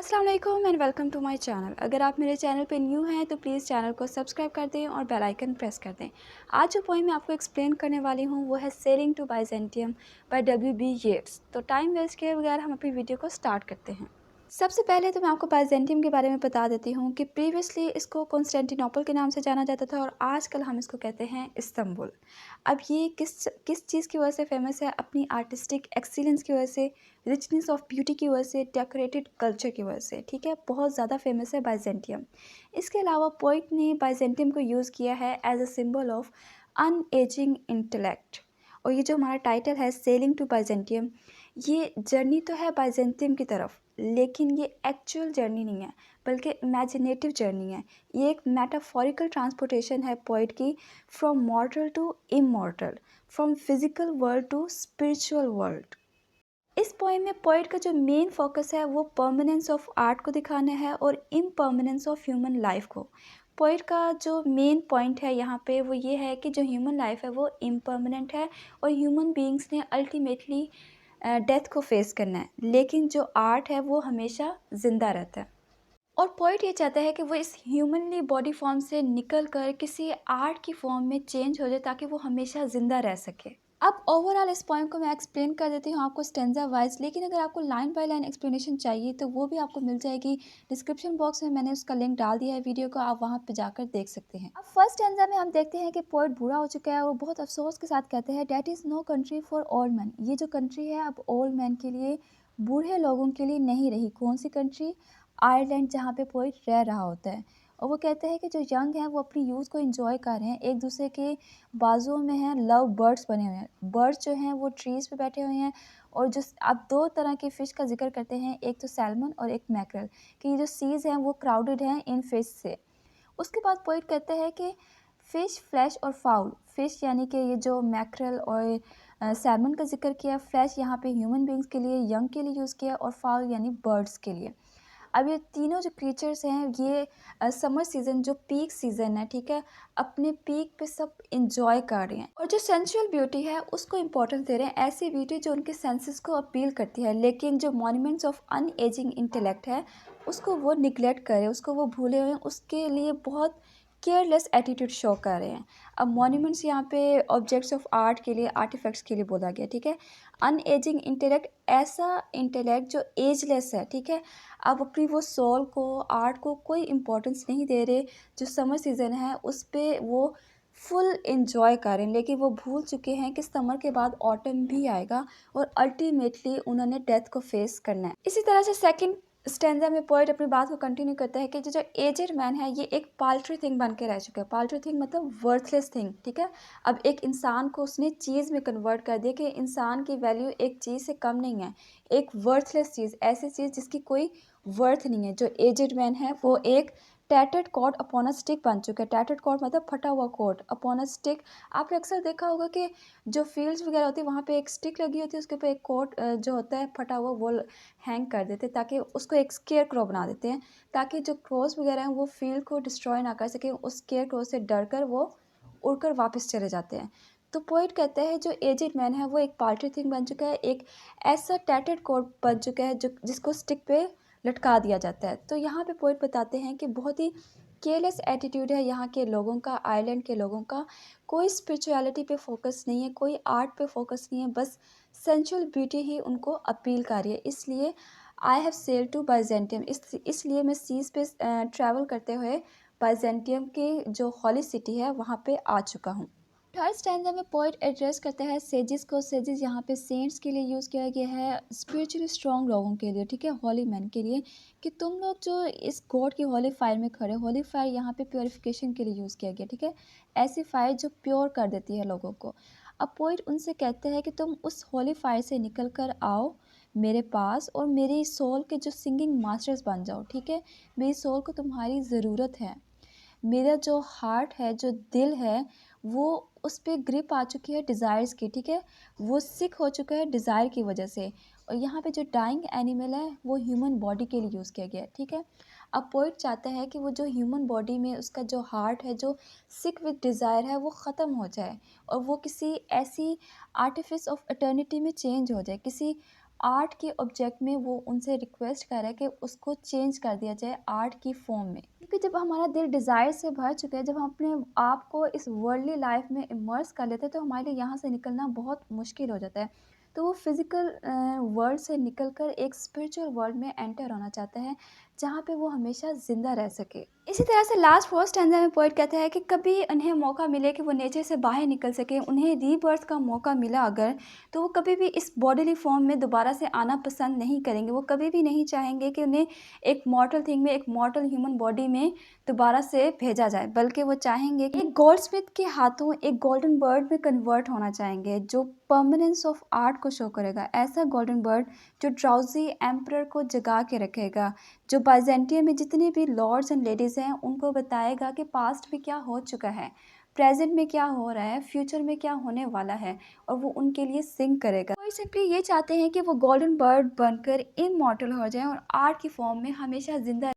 अस्सलाम वालेकुम and welcome to my channel. अगर आप मेरे चैनल पे न्यू हैं तो प्लीज़ चैनल को सब्सक्राइब कर दें और बेल आइकन प्रेस कर दें। आज जो पोएम मैं आपको एक्सप्लेन करने वाली हूँ वो है sailing to Byzantium by W.B. Yeats. तो टाइम वेस्ट किए बगैर हम अपनी वीडियो को स्टार्ट करते हैं। सबसे पहले तो मैं आपको बाइजेंटियम के बारे में बता देती हूँ कि प्रीवियसली इसको कॉन्स्टेंटिनोपल के नाम से जाना जाता था और आजकल हम इसको कहते हैं इस्तांबुल। अब ये किस चीज़ की वजह से फ़ेमस है? अपनी आर्टिस्टिक एक्सीलेंस की वजह से, रिचनेस ऑफ ब्यूटी की वजह से, डेकोरेटेड कल्चर की वजह से, ठीक है? बहुत ज़्यादा फेमस है बाइजेंटियम। इसके अलावा पोइट ने बाइजेंटियम को यूज़ किया है as a symbol of unageing intellect. और ये जो हमारा टाइटल है सेलिंग टू बाइजेंटियम, ये जर्नी तो है बाइजेंटियम की तरफ, लेकिन ये एक्चुअल जर्नी नहीं है बल्कि इमेजिनेटिव जर्नी है। ये एक मेटाफोरिकल ट्रांसपोर्टेशन है पोइट की, from mortal to immortal, from physical world to spiritual world. इस पोएम में पोएट का जो मेन फोकस है वो परमानेंस ऑफ आर्ट को दिखाना है और इम्परमानेंस ऑफ ह्यूमन लाइफ को। पोएट का जो मेन पॉइंट है यहाँ पे वो ये है कि जो ह्यूमन लाइफ है वो इम्परमानेंट है और ह्यूमन बीइंग्स ने अल्टीमेटली डेथ को फेस करना है, लेकिन जो आर्ट है वो हमेशा ज़िंदा रहता है। और पोएट ये चाहता है कि वो इस ह्यूमनली बॉडी फॉर्म से निकल कर किसी आर्ट की फॉर्म में चेंज हो जाए ताकि वो हमेशा ज़िंदा रह सके। अब ओवरऑल इस पोएम को मैं एक्सप्लेन कर देती हूँ आपको स्टेंजा वाइज, लेकिन अगर आपको लाइन बाय लाइन एक्सप्लेनेशन चाहिए तो वो भी आपको मिल जाएगी। डिस्क्रिप्शन बॉक्स में मैंने उसका लिंक डाल दिया है वीडियो को, आप वहाँ पे जाकर देख सकते हैं। अब फर्स्ट स्टेंजा में हम देखते हैं कि पोएट बूढ़ा हो चुका है और बहुत अफसोस के साथ कहते हैं that is no country for old man. ये जो कंट्री है अब ओल्ड मैन के लिए, बूढ़े लोगों के लिए नहीं रही। कौन सी कंट्री? आयरलैंड, जहाँ पे पोएट रह रहा होता है। और वो कहते हैं कि जो यंग हैं वो अपनी यूथ को एंजॉय कर रहे हैं, एक दूसरे के बाजुओं में हैं लव बर्ड्स बने हुए हैं। बर्ड्स जो हैं वो ट्रीज़ पे बैठे हुए हैं। और जो आप दो तरह की फ़िश का जिक्र करते हैं, एक तो सैल्मन और एक मैकरल, कि ये जो सीज़ हैं वो क्राउडेड हैं इन फिश से। उसके बाद पोएट कहते हैं कि फ़िश, फ्लैश और फाउल। फ़िश यानी कि ये जो मैकरल और सैल्मन का जिक्र किया, फ्लैश यहाँ पे ह्यूमन बींग्स के लिए, यंग के लिए यूज़ किया, और फाउल यानी बर्ड्स के लिए। अब ये तीनों जो क्रीचर्स हैं ये समर सीज़न जो पीक सीज़न है, ठीक है, अपने पीक पे सब इंजॉय कर रहे हैं और जो सेंसुअल ब्यूटी है उसको इम्पोर्टेंस दे रहे हैं। ऐसी ब्यूटी जो उनके सेंसेस को अपील करती है, लेकिन जो मॉन्यूमेंट्स ऑफ अनएजिंग इंटेलेक्ट है उसको वो निगलेक्ट कर रहे हैं, उसको वो भूले हुए हैं, उसके लिए बहुत केयरलेस एटीट्यूड शो कर रहे हैं। अब मॉन्यूमेंट्स यहाँ पे ऑब्जेक्ट्स ऑफ आर्ट के लिए, आर्टिफैक्ट्स के लिए बोला गया, ठीक है। अनएजिंग इंटेलेक्ट, ऐसा इंटेलेक्ट जो एजलेस है, ठीक है। आप अपनी वो सोल को, आर्ट को कोई इम्पोर्टेंस नहीं दे रहे। जो समर सीज़न है उस पे वो फुल एंजॉय कर रहे हैं, लेकिन वो भूल चुके हैं कि समर के बाद ऑटम भी आएगा और अल्टीमेटली उन्होंने डेथ को फेस करना है। इसी तरह से सेकंड स्टैंजा में पोएट अपनी बात को कंटिन्यू करता है कि जो एजेड मैन है ये एक पाल्ट्री थिंग बन के रह चुका है। पाल्ट्री थिंग मतलब वर्थलेस थिंग, ठीक है। अब एक इंसान को उसने चीज़ में कन्वर्ट कर दिया कि इंसान की वैल्यू एक चीज़ से कम नहीं है। एक वर्थलेस चीज़, ऐसी चीज़ जिसकी कोई वर्थ नहीं है। जो एजेड मैन है वो एक tattered coat upon a stick बन चुका है। टैटर्ड कॉर्ड मतलब फटा हुआ कॉर्ड, अपॉन अ स्टिक। आपने अक्सर देखा होगा कि जो फील्ड्स वगैरह होती है वहाँ पे एक स्टिक लगी होती है, उसके ऊपर एक कॉर्ड जो होता है फटा हुआ वो हैंग कर देते हैं, ताकि उसको एक स्केयर क्रो बना देते हैं, ताकि जो क्रोस वगैरह हैं वो फील्ड को डिस्ट्रॉय ना कर सके। उस स्केयर क्रो से डर कर वो उड़कर वापस चले जाते हैं। तो पोइट कहता है जो एजेड मैन है वो एक पाल्ट्री थिंग बन चुका है, एक ऐसा टैटर्ड कोट बन चुका है जो जिसको स्टिक पे लटका दिया जाता है। तो यहाँ पे पोइट बताते हैं कि बहुत ही केयरलेस एटीट्यूड है यहाँ के लोगों का, आइलैंड के लोगों का। कोई स्पिरिचुअलिटी पे फोकस नहीं है, कोई आर्ट पे फोकस नहीं है, बस सेंसुअल ब्यूटी ही उनको अपील कर रही है। इसलिए I have sailed to Byzantium, इसलिए मैं सीज़ पे ट्रैवल करते हुए बाइजेंटियम की जो हॉली सिटी है वहाँ पे आ चुका हूँ। थर्ड स्टैंजा में पोएट एड्रेस करता है सेजिस को। सेजिस यहाँ पे सेंट्स के लिए यूज़ किया गया है, स्पिरिचुअली स्ट्रॉन्ग लोगों के लिए, ठीक है, हॉली मैन के लिए, कि तुम लोग जो इस गॉड की हॉली फायर में खड़े। हॉली फायर यहाँ पे प्योरिफिकेशन के लिए यूज़ किया गया, ठीक है, ऐसी फायर जो प्योर कर देती है लोगों को। अब पोएट उनसे कहते हैं कि तुम उस हॉली फायर से निकल कर आओ मेरे पास और मेरी सोल के जो सिंगिंग मास्टर्स बन जाओ, ठीक है। मेरी सोल को तुम्हारी ज़रूरत है। मेरा जो हार्ट है, जो दिल है, वो उस पे ग्रिप आ चुकी है डिज़ायर्स की, ठीक है। वो सिक हो चुका है डिज़ायर की वजह से। और यहाँ पे जो डाइंग एनिमल है वो ह्यूमन बॉडी के लिए यूज़ किया गया है, ठीक है। अब पोइट चाहता है कि वो जो ह्यूमन बॉडी में उसका जो हार्ट है, जो सिक विद डिज़ायर है, वो ख़त्म हो जाए और वो किसी ऐसी आर्टिफिस ऑफ एटर्निटी में चेंज हो जाए, किसी आर्ट के ऑब्जेक्ट में वो उनसे रिक्वेस्ट कर रहा है कि उसको चेंज कर दिया जाए आर्ट की फॉर्म में। क्योंकि जब हमारा दिल डिज़ायर से भर चुका है, जब हम अपने आप को इस वर्ल्डली लाइफ में इमर्स कर लेते हैं, तो हमारे लिए यहाँ से निकलना बहुत मुश्किल हो जाता है। तो वो फिज़िकल वर्ल्ड से निकल कर एक स्पिरिचुअल वर्ल्ड में एंटर होना चाहता है, जहाँ पे वो हमेशा ज़िंदा रह सके। इसी तरह से लास्ट 4 स्टैंज़ा में पोएट कहता है कि कभी उन्हें मौका मिले कि वो नेचर से बाहर निकल सकें, उन्हें रीबर्थ का मौका मिला अगर, तो वो कभी भी इस बॉडीली फॉर्म में दोबारा से आना पसंद नहीं करेंगे। वो कभी भी नहीं चाहेंगे कि उन्हें एक मॉर्टल थिंग में, एक मॉर्टल ह्यूमन बॉडी में दोबारा से भेजा जाए, बल्कि वो चाहेंगे कि एक गोल्डस्मिथ के हाथों एक गोल्डन बर्ड में कन्वर्ट होना चाहेंगे, जो परमानेंस ऑफ आर्ट को शो करेगा। ऐसा गोल्डन बर्ड जो ड्राउज़ी एम्परर को जगा के रखेगा, जो बाइज़ेंटियम में जितने भी लॉर्ड्स एंड लेडीज़ हैं, उनको बताएगा कि पास्ट में क्या हो चुका है, प्रेज़ेंट में क्या हो रहा है, फ्यूचर में क्या होने वाला है, और वो उनके लिए सिंग करेगा। वो सिंपली ये चाहते हैं कि वो गोल्डन बर्ड बनकर इमॉर्टल हो जाएँ और आर्ट की फॉर्म में हमेशा ज़िंदा